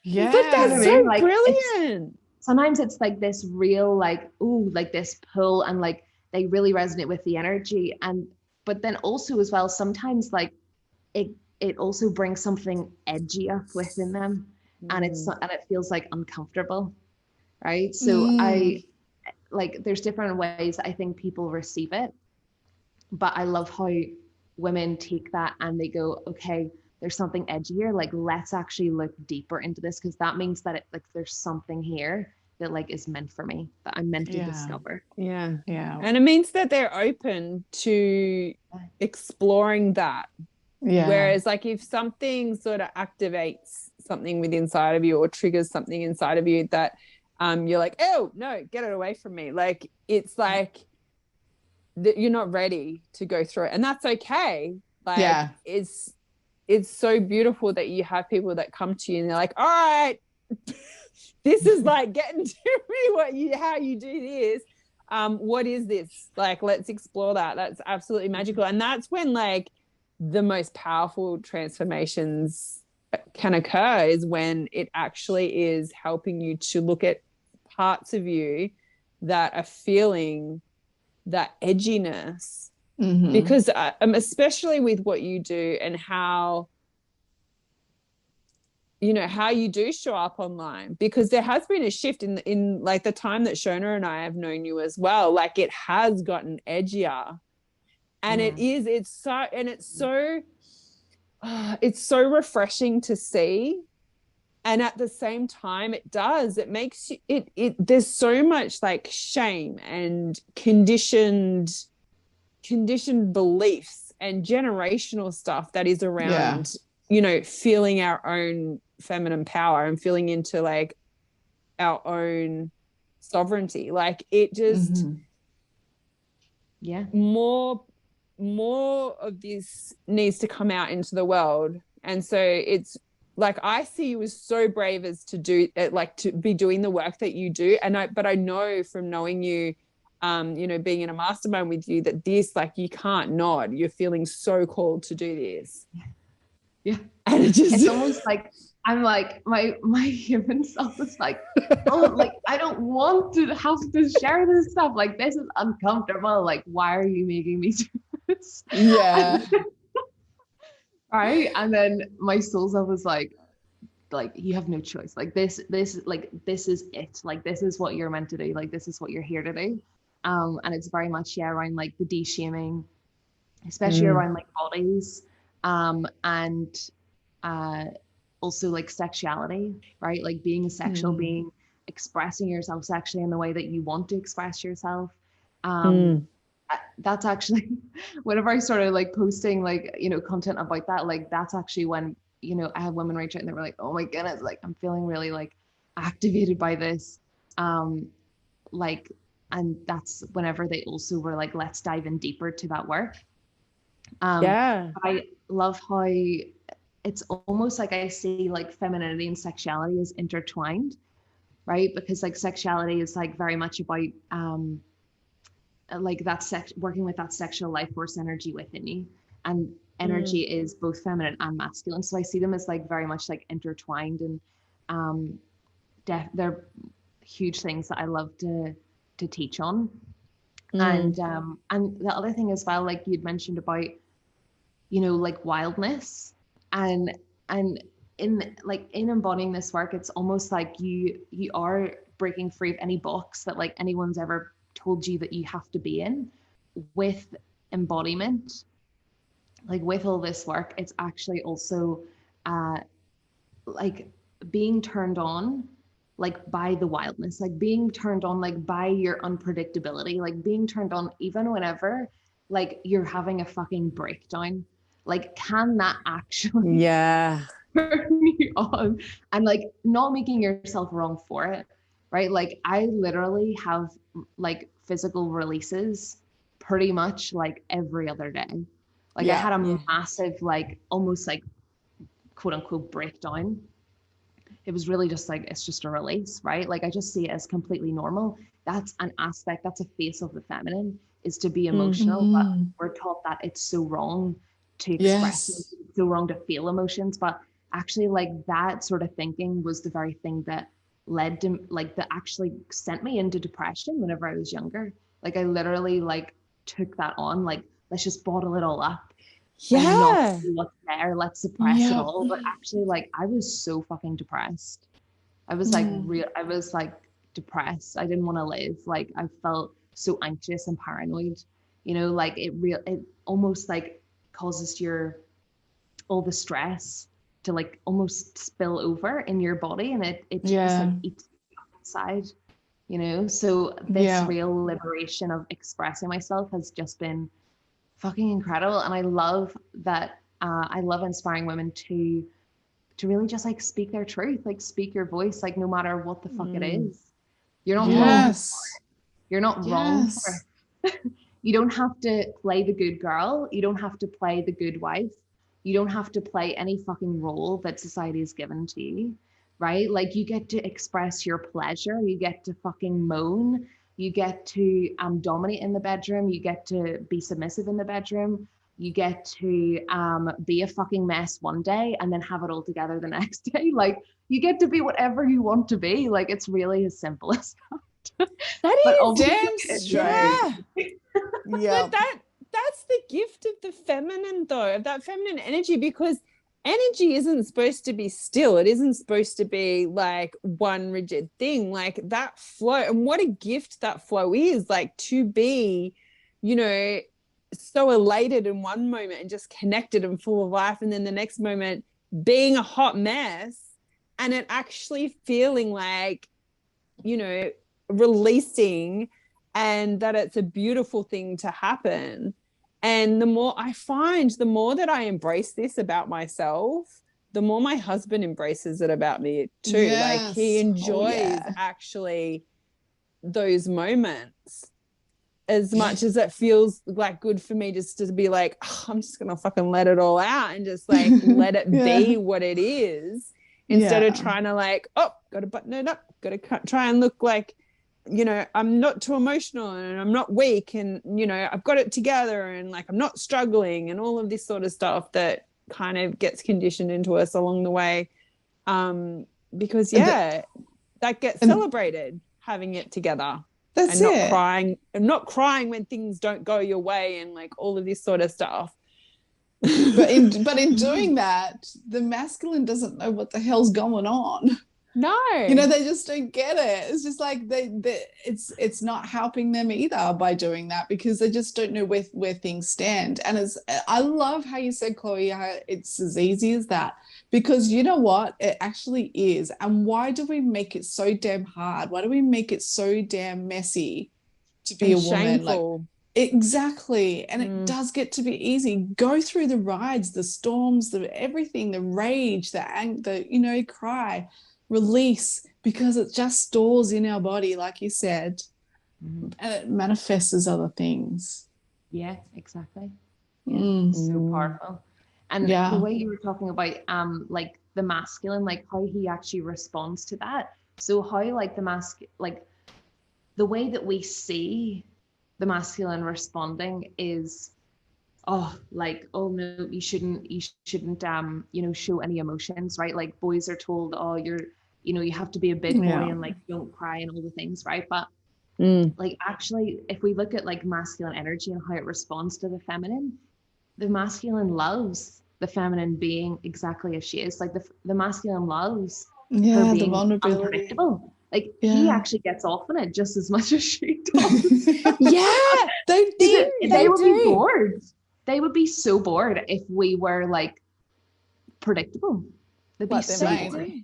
Speaker 2: Yeah.
Speaker 3: But that's so brilliant.
Speaker 1: Sometimes it's like this real, like, ooh, like this pull, and like they really resonate with the energy. But then also as well, sometimes like it also brings something edgy up within them, and it feels like uncomfortable, right? So I like, there's different ways I think people receive it, but I love how women take that and they go, okay, there's something edgy here, like, let's actually look deeper into this, because that means that there's something here that like is meant for me, that I'm meant to discover.
Speaker 3: Yeah. And it means that they're open to exploring that. Yeah. Whereas like, if something sort of activates something within inside of you or triggers something inside of you that you're like, oh no, get it away from me. Like, it's like that you're not ready to go through it, and that's okay. Like, it's so beautiful that you have people that come to you and they're like, all right, this is like getting to me how you do this. What is this? Like, let's explore that. That's absolutely magical. And that's when like the most powerful transformations can occur is when it actually is helping you to look at parts of you that are feeling that edginess. Because especially with what you do and how, you know, how you do show up online, because there has been a shift in like the time that Shonah and I have known you as well. Like it has gotten edgier, and it's so refreshing to see. And at the same time, it makes you, there's so much like shame and conditioned beliefs and generational stuff that is around, you know, feeling our own feminine power and feeling into like our own sovereignty. Like it just, more of this needs to come out into the world. And so it's like, I see you as so brave as to do it, like to be doing the work that you do. But I know from knowing you, you know, being in a mastermind with you, that this, like, you can't nod. You're feeling so called to do this.
Speaker 1: Yeah.
Speaker 3: And
Speaker 1: it's almost like, I'm like, my human self is like, oh, like, I don't want to have to share this stuff. Like, this is uncomfortable. Like, why are you making me do this?
Speaker 2: Yeah.
Speaker 1: Right. And then my soul self was like, you have no choice. Like this is it. Like, this is what you're meant to do. Like, this is what you're here to do. And it's very much, around like the de-shaming, especially around like bodies, and also like sexuality, right? Like being a sexual being, expressing yourself sexually in the way that you want to express yourself. That's actually, whenever I started like posting like, you know, content about that, like that's actually when, you know, I had women reach out and they were like, oh my goodness, like I'm feeling really like activated by this. Like, and that's whenever they also were like, let's dive in deeper to that work. I love how it's almost like I see like femininity and sexuality as intertwined, right? Because like sexuality is like very much about like that working with that sexual life force energy within you, and energy is both feminine and masculine. So I see them as like very much like intertwined, and they're huge things that I love to teach on. And the other thing as well, like you'd mentioned about, you know, like wildness, and in embodying this work, it's almost like you are breaking free of any box that like anyone's ever told you that you have to be in. With embodiment, like with all this work, it's actually also like being turned on like by the wildness, like being turned on like by your unpredictability, like being turned on even whenever like you're having a fucking breakdown. Like, can that actually turn you on? And like not making yourself wrong for it, right? Like I literally have like physical releases pretty much like every other day. Like I had a massive, like almost like quote unquote breakdown. It was really just like, it's just a release, right? Like I just see it as completely normal. That's an aspect, that's a face of the feminine, is to be emotional. But we're taught that it's so wrong to express, it's so wrong to feel emotions. But actually like that sort of thinking was the very thing that led to like, that actually sent me into depression whenever I was younger. Like I literally like took that on, like, let's just bottle it all up. Not see what's there, let's suppress it all. But actually like I was so fucking depressed. I was like I was like depressed. I didn't want to live. Like I felt so anxious and paranoid, you know, like it almost like causes all the stress to like almost spill over in your body, and it just like eats you up inside, you know. So this real liberation of expressing myself has just been fucking incredible. And I love that. I love inspiring women to really just like speak their truth, like speak your voice, like no matter what the fuck it is. You're not wrong for it. You're not wrong for it. You don't have to play the good girl. You don't have to play the good wife. You don't have to play any fucking role that society has given to you, right? Like you get to express your pleasure. You get to fucking moan. You get to dominate in the bedroom. You get to be submissive in the bedroom. you get to be a fucking mess one day and then have it all together the next day. Like, you get to be whatever you want to be. Like, it's really as simple as that.
Speaker 3: That
Speaker 1: But
Speaker 3: is
Speaker 2: damn straight. Yeah.
Speaker 3: But that's the gift of the feminine, though, of that feminine energy, because energy isn't supposed to be still. It isn't supposed to be like one rigid thing. Like, that flow, and what a gift that flow is, like, to be, you know, so elated in one moment and just connected and full of life, and then the next moment being a hot mess, and it actually feeling like, you know, releasing, and that it's a beautiful thing to happen. And the more I find, the more that I embrace this about myself, the more my husband embraces it about me too.
Speaker 2: Yes.
Speaker 3: Like, he enjoys
Speaker 2: yeah.
Speaker 3: actually those moments as much as it feels like good for me just to be like, oh, I'm just gonna fucking let it all out and just like let it be what it is, instead of trying to like, oh, gotta button it up, gotta try and look like, you know, I'm not too emotional and I'm not weak, and, you know, I've got it together, and like, I'm not struggling, and all of this sort of stuff that kind of gets conditioned into us along the way. Because that gets celebrated, having it together.
Speaker 2: That's
Speaker 3: and
Speaker 2: it.
Speaker 3: not crying when things don't go your way, and like all of this sort of stuff.
Speaker 2: But in doing that, the masculine doesn't know what the hell's going on.
Speaker 3: No,
Speaker 2: you know, they just don't get it. It's just like it's not helping them either by doing that, because they just don't know where things stand. And I love how you said, Chloe, how it's as easy as that, because you know what, it actually is. And why do we make it so damn hard? Why do we make it so damn messy to be a woman?
Speaker 3: Shameful.
Speaker 2: Like, exactly. And it does get to be easy. Go through the rides, the storms, the everything, the rage, the anger, you know, cry, release, because it just stores in our body, like you said, and it manifests as other things.
Speaker 1: Yeah, exactly. Yeah, so powerful. And the way you were talking about like the masculine, like how he actually responds to that. So how like like the way that we see the masculine responding is, oh, like, oh no, you shouldn't you know, show any emotions, right? Like, boys are told, oh, you know, you have to be a big boy and like don't cry and all the things, right? But like, actually, if we look at like masculine energy and how it responds to the masculine loves the feminine being exactly as she is. Like, the masculine loves her being unpredictable. Like, he actually gets off on it just as much as she does. They would be bored. They would be so bored if we were like predictable. They'd be so bored.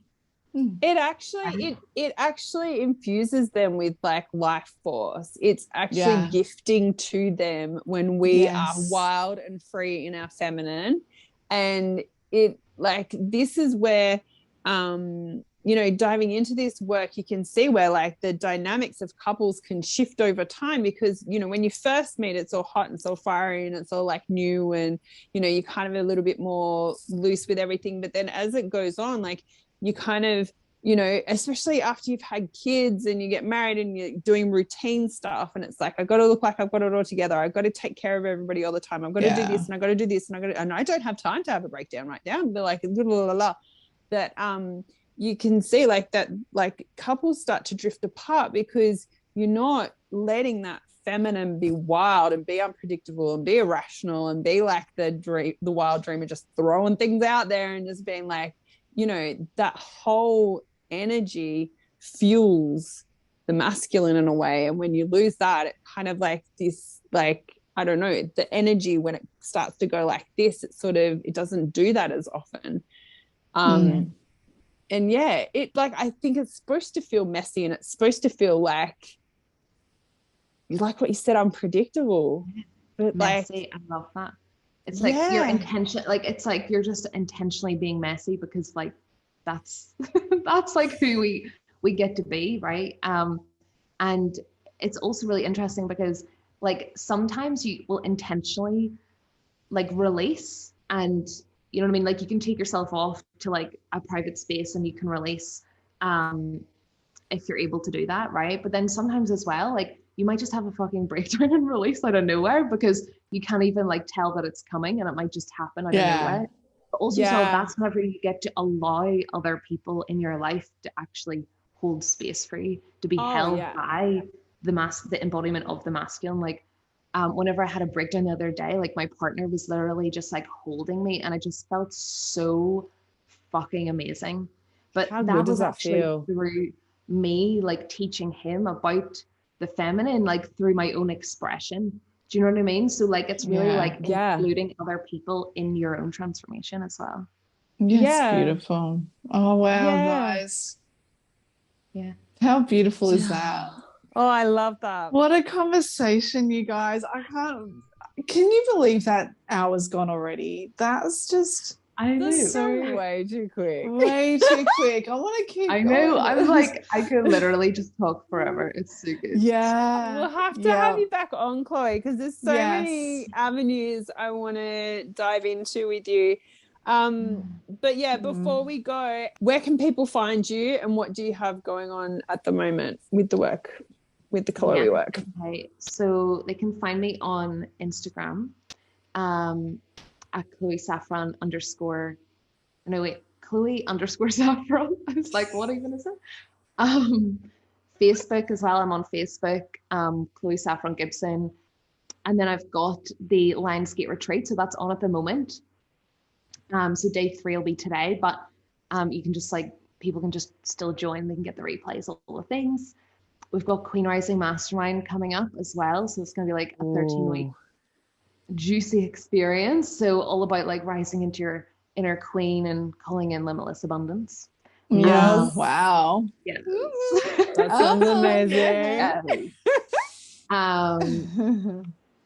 Speaker 3: It actually infuses them with like life force. It's actually gifting to them when we are wild and free in our feminine. And it, like, this is where you know, diving into this work, you can see where like the dynamics of couples can shift over time, because, you know, when you first meet, it's all hot and so fiery and it's all like new, and, you know, you're kind of a little bit more loose with everything. But then as it goes on, like, you kind of, you know, especially after you've had kids and you get married and you're doing routine stuff, and it's like, I've got to look like I've got it all together. I've got to take care of everybody all the time. I've got to do this and I've got to do this and I don't have time to have a breakdown right now. And they're like, blah, blah, blah, blah. That you can see like that, like, couples start to drift apart because you're not letting that feminine be wild and be unpredictable and be irrational and be like the wild dreamer, just throwing things out there and just being like, you know, that whole energy fuels the masculine in a way. And when you lose that, it kind of like this, like, I don't know, the energy, when it starts to go like this, it doesn't do that as often. And yeah, it, like, I think it's supposed to feel messy, and it's supposed to feel like what you said, unpredictable. But
Speaker 1: messy, I love that. It's like your intention, like, it's like you're just intentionally being messy because like that's that's like who we get to be, right? And it's also really interesting because like sometimes you will intentionally like release, and you know what I mean? Like, you can take yourself off to like a private space and you can release if you're able to do that, right? But then sometimes as well, like, you might just have a fucking breakdown and release out of nowhere because you can't even like tell that it's coming, and it might just happen out of nowhere. But also, so that's whenever you get to allow other people in your life to actually hold space for you, to be held by the embodiment of the masculine. Like, whenever I had a breakdown the other day, like my partner was literally just like holding me, and I just felt so fucking amazing. But that was actually through me like teaching him about the feminine, like through my own expression. Do you know what I mean? So like it's really like including other people in your own transformation as well.
Speaker 2: Yes, beautiful. Oh wow, guys.
Speaker 1: Yeah.
Speaker 2: How beautiful is that?
Speaker 3: Oh, I love that.
Speaker 2: What a conversation, you guys. Can you believe that hour's gone already? That's just
Speaker 1: I know.
Speaker 3: So way too quick.
Speaker 2: Way too quick. I want to keep
Speaker 1: I know. I was like, I could literally just talk forever. It's so good.
Speaker 2: Yeah.
Speaker 3: We'll have to have you back on, Chloe, because there's so many avenues I want to dive into with you. But yeah, before we go, where can people find you, and what do you have going on at the moment with the work, with the Chloe work?
Speaker 1: Okay, so they can find me on Instagram, at Chloe Saffron _. No, wait, Chloe _Saffron. I was like, what even is it? Facebook as well. I'm on Facebook, Chloe Saffron Gibson. And then I've got the Lionsgate retreat. So that's on at the moment. So day 3 will be today, but you can just like, people can just still join. They can get the replays, all the things. We've got Queen Rising Mastermind coming up as well. So it's going to be like a 13-week juicy experience. So all about like rising into your inner queen and calling in limitless abundance.
Speaker 2: Yes. Wow.
Speaker 1: Yes.
Speaker 3: That sounds amazing.
Speaker 1: Yeah.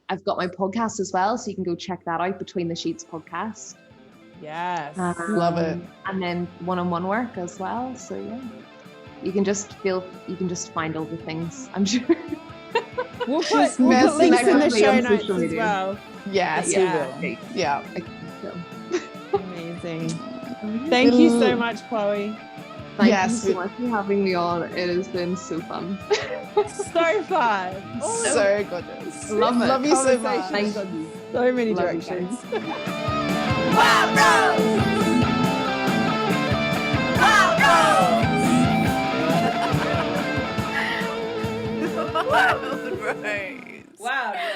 Speaker 1: I've got my podcast as well, so you can go check that out, Between the Sheets podcast.
Speaker 3: Yes.
Speaker 2: Love it.
Speaker 1: And then one-on-one work as well. So yeah, you can just find all the things, I'm sure.
Speaker 3: We'll put links in the show notes as well.
Speaker 2: Yes, we will. Yeah.
Speaker 3: Amazing. Thank you so much, Chloe.
Speaker 1: Thank you so much for having me on. It has been so fun.
Speaker 3: So fun.
Speaker 2: So gorgeous.
Speaker 1: Love
Speaker 2: you so much.
Speaker 1: Thank you.
Speaker 3: So many directions.
Speaker 4: Wild Rose! Wild Rose! Wild Rose!